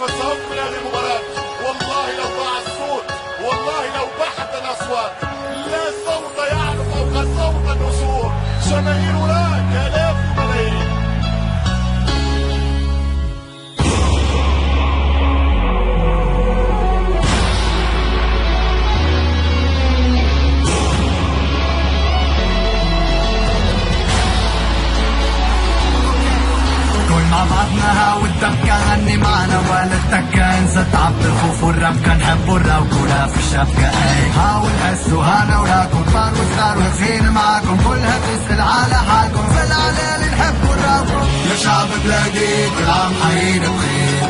نفسهم من هذه المباراة. والله لو ضاع الصوت، والله لو بحت الأصوات، لا صوت يعلو فوق صوت النسور. جماهيرنا كآلاف وملايين. مع بعضنا والدبكة غني معنا ولا التكة، انسى تعب الخوف والربكة، نحبوا الروكة في الشبكة. اي هاو نحس وهانا وراكم، كبار وصغار واخين معاكم، كلها تسأل على حالكم، في العلالي نحبوا الروكة. يا شعب بلادي كل عام حيين بخير،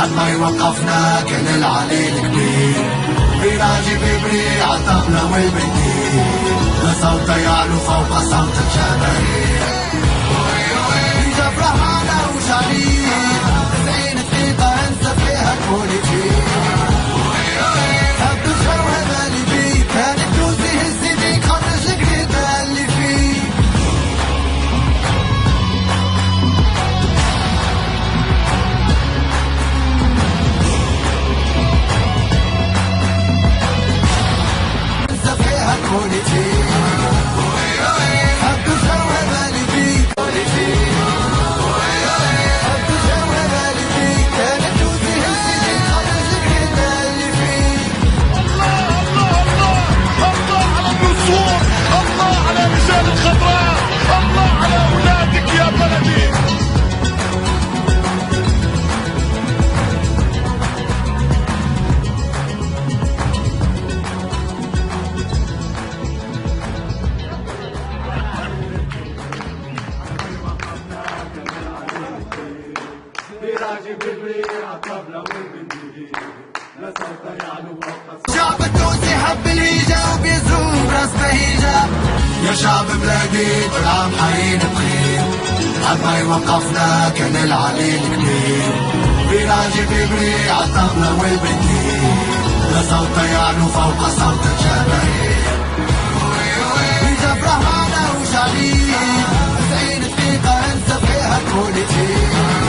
حد ما يوقفنا كان العليل كبير. بيراجي بيبري عالطبلة والبنديل، لا صوت يعلو فوق صوت الجماهير. فرحانة وشعرية 90 دقيقة انسى فيها البوليتيك. حب الجو هذا اللي فيه، كانت دوزي هز يديك خرج الجديد اللي فيه. انسى فيها البوليتيك. حب الجو هذا اللي فيه بوليتيك. الخضراء، الله على أولادك يا بلدي. شعب التونسي حب الهيجة وبيزور براس بهيجة. يا شعب بلادي كل عام حيين بخير، حد ما يوقفنا كان العليل كبير. بيراجي بيبري عالطبلة والبنديل، لا صوت يعلو فوق صوت الجماهير. هيجة فرحانة وشعرية 90 دقيقة انسى فيها البوليتيك.